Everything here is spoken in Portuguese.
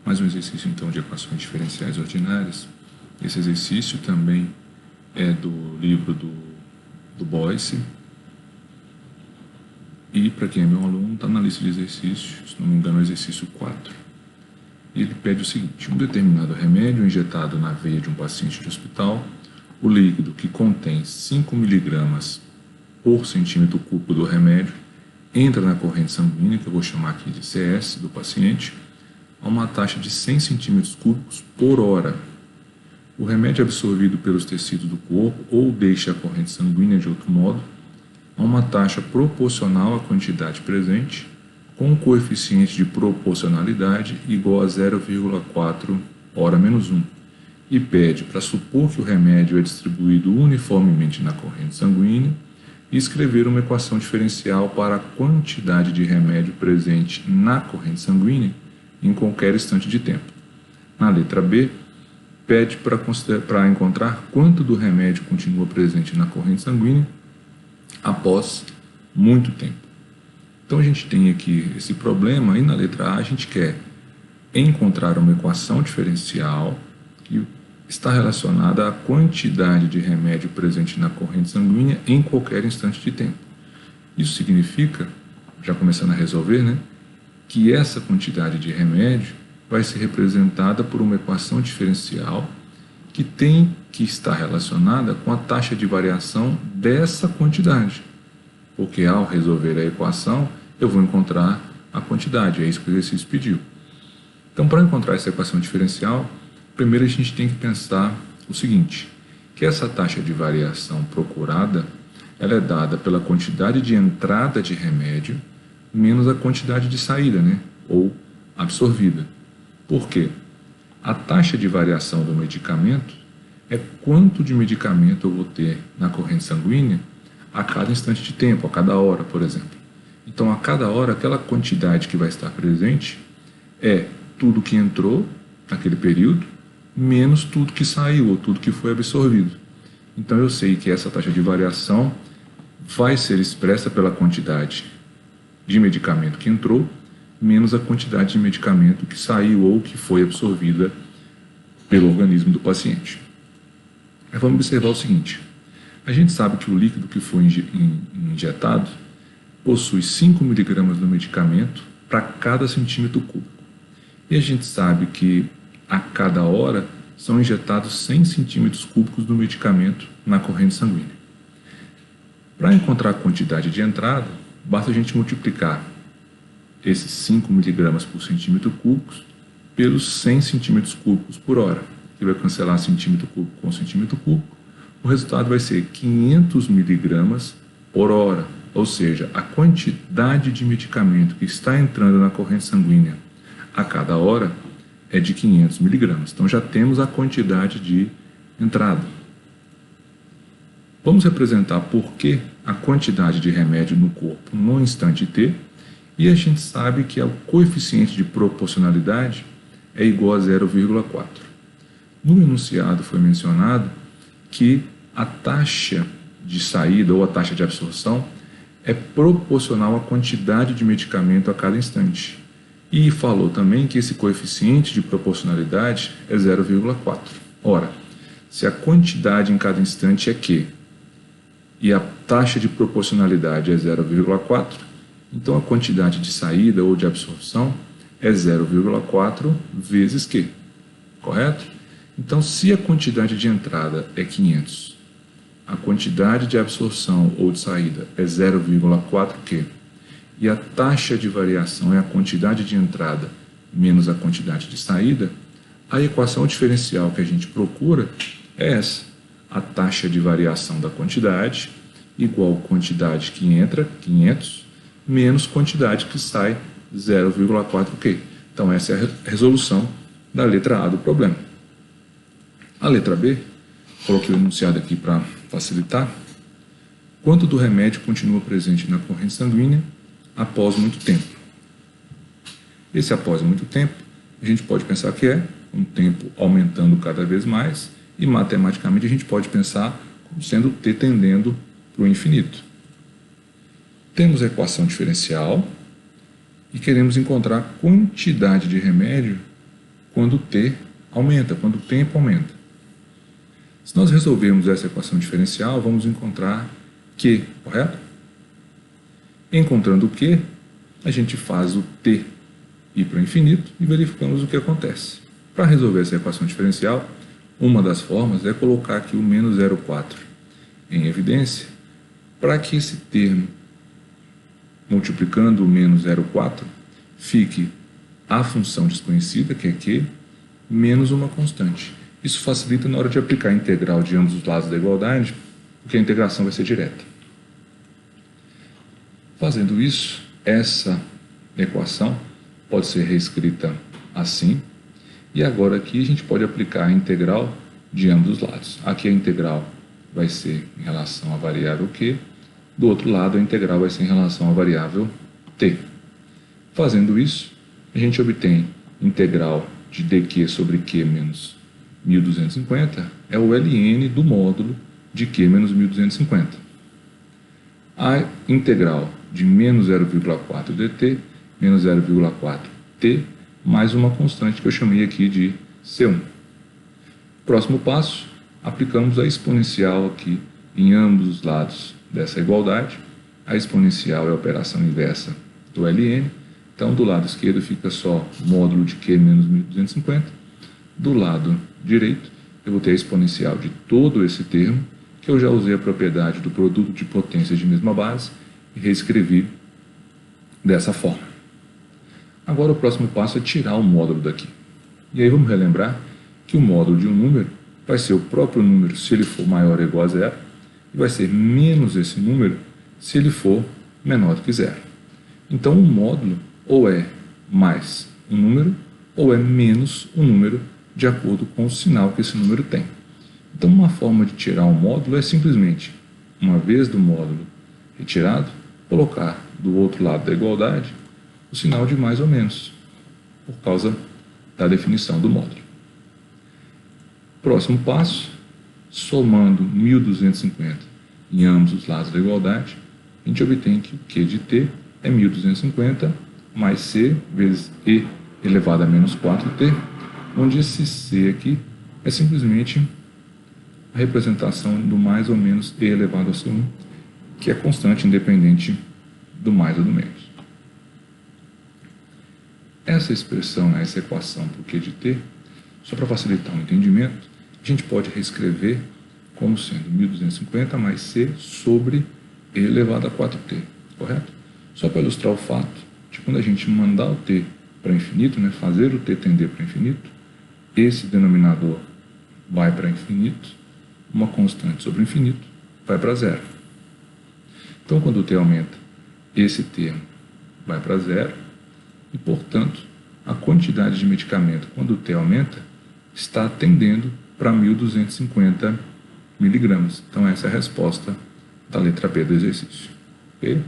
Mais um exercício, então, de equações diferenciais ordinárias. Esse exercício também é do livro do Boyce. E, para quem é meu aluno, está na lista de exercícios, se não me engano, é o exercício 4. E ele pede o seguinte: um determinado remédio injetado na veia de um paciente de hospital, o líquido que contém 5 mg por centímetro cúbico do remédio entra na corrente sanguínea, que eu vou chamar aqui de CS, do paciente, a uma taxa de 100 centímetros cúbicos por hora. O remédio é absorvido pelos tecidos do corpo ou deixa a corrente sanguínea de outro modo, a uma taxa proporcional à quantidade presente, com um coeficiente de proporcionalidade igual a 0,4 hora menos 1, e pede para supor que o remédio é distribuído uniformemente na corrente sanguínea e escrever uma equação diferencial para a quantidade de remédio presente na corrente sanguínea em qualquer instante de tempo. Na letra B, pede para encontrar quanto do remédio continua presente na corrente sanguínea após muito tempo. Então a gente tem aqui esse problema e na letra A a gente quer encontrar uma equação diferencial que está relacionada à quantidade de remédio presente na corrente sanguínea em qualquer instante de tempo. Isso significa, já começando a resolver, que essa quantidade de remédio vai ser representada por uma equação diferencial que tem que estar relacionada com a taxa de variação dessa quantidade. Porque ao resolver a equação, eu vou encontrar a quantidade, é isso que o exercício pediu. Então, para encontrar essa equação diferencial, primeiro a gente tem que pensar o seguinte, que essa taxa de variação procurada, ela é dada pela quantidade de entrada de remédio menos a quantidade de saída, ou absorvida. Por quê? A taxa de variação do medicamento é quanto de medicamento eu vou ter na corrente sanguínea a cada instante de tempo, a cada hora, por exemplo. Então, a cada hora, aquela quantidade que vai estar presente é tudo que entrou naquele período, menos tudo que saiu, ou tudo que foi absorvido. Então, eu sei que essa taxa de variação vai ser expressa pela quantidade de medicamento que entrou, menos a quantidade de medicamento que saiu ou que foi absorvida pelo organismo do paciente. Aí vamos observar o seguinte: a gente sabe que o líquido que foi injetado possui 5 mg do medicamento para cada centímetro cúbico. E a gente sabe que a cada hora são injetados 100 centímetros cúbicos do medicamento na corrente sanguínea. Para encontrar a quantidade de entrada, basta a gente multiplicar esses 5 mg por centímetro cúbico pelos 100 centímetros cúbicos por hora, que vai cancelar centímetro cúbico com centímetro cúbico. O resultado vai ser 500 mg por hora, ou seja, a quantidade de medicamento que está entrando na corrente sanguínea a cada hora é de 500 mg. Então já temos a quantidade de entrada. Vamos representar por que a quantidade de remédio no corpo no instante T, e a gente sabe que o coeficiente de proporcionalidade é igual a 0,4. No enunciado foi mencionado que a taxa de saída ou a taxa de absorção é proporcional à quantidade de medicamento a cada instante. E falou também que esse coeficiente de proporcionalidade é 0,4. Ora, se a quantidade em cada instante é Q e a taxa de proporcionalidade é 0,4, então a quantidade de saída ou de absorção é 0,4 vezes Q, correto? Então, se a quantidade de entrada é 500, a quantidade de absorção ou de saída é 0,4Q, e a taxa de variação é a quantidade de entrada menos a quantidade de saída, a equação diferencial que a gente procura é essa: a taxa de variação da quantidade igual a quantidade que entra, 500, menos quantidade que sai, 0,4Q. Então, essa é a resolução da letra A do problema. A letra B, coloquei o enunciado aqui para facilitar. Quanto do remédio continua presente na corrente sanguínea após muito tempo? Esse após muito tempo, a gente pode pensar que é um tempo aumentando cada vez mais, e matematicamente a gente pode pensar como sendo T tendendo para o infinito. Temos a equação diferencial e queremos encontrar a quantidade de remédio quando o t aumenta, quando o tempo aumenta. Se nós resolvermos essa equação diferencial, vamos encontrar Q, correto? Encontrando o Q, a gente faz o t ir para o infinito e verificamos o que acontece. Para resolver essa equação diferencial, uma das formas é colocar aqui o menos 0,4 em evidência, para que esse termo, multiplicando o menos 0,4, fique a função desconhecida, que é Q, menos uma constante. Isso facilita na hora de aplicar a integral de ambos os lados da igualdade, porque a integração vai ser direta. Fazendo isso, essa equação pode ser reescrita assim, e agora aqui a gente pode aplicar a integral de ambos os lados. Aqui a integral vai ser em relação à variável Q, do outro lado a integral vai ser em relação à variável T. Fazendo isso, a gente obtém integral de dq sobre Q menos 1250, é o ln do módulo de Q menos 1250. A integral de menos 0,4 dt, menos 0,4 t, mais uma constante que eu chamei aqui de C1. Próximo passo, aplicamos a exponencial aqui em ambos os lados dessa igualdade. A exponencial é a operação inversa do ln, então do lado esquerdo fica só módulo de Q menos 1250, do lado direito eu vou ter a exponencial de todo esse termo, que eu já usei a propriedade do produto de potências de mesma base e reescrevi dessa forma. Agora o próximo passo é tirar o módulo daqui. E aí vamos relembrar que o módulo de um número vai ser o próprio número se ele for maior ou igual a zero, e vai ser menos esse número se ele for menor do que zero. Então o módulo ou é mais um número ou é menos um número de acordo com o sinal que esse número tem. Então uma forma de tirar um módulo é simplesmente, uma vez do módulo retirado, colocar do outro lado da igualdade o sinal de mais ou menos, por causa da definição do módulo. Próximo passo, somando 1250 em ambos os lados da igualdade, a gente obtém que o Q de t é 1250 mais c vezes e elevado a menos 4t, onde esse c aqui é simplesmente a representação do mais ou menos e elevado a c1, que é constante independente do mais ou do menos. Essa expressão, essa equação por Q de t, só para facilitar o entendimento, a gente pode reescrever como sendo 1250 mais c sobre e elevado a 4t, correto? Só para ilustrar o fato de quando a gente mandar o t para infinito, fazer o t tender para infinito, esse denominador vai para infinito, uma constante sobre infinito vai para zero. Então, quando o t aumenta, esse termo vai para zero e, portanto, a quantidade de medicamento, quando o t aumenta, está tendendo para 1250 miligramas. Então, essa é a resposta da letra B do exercício. Ok?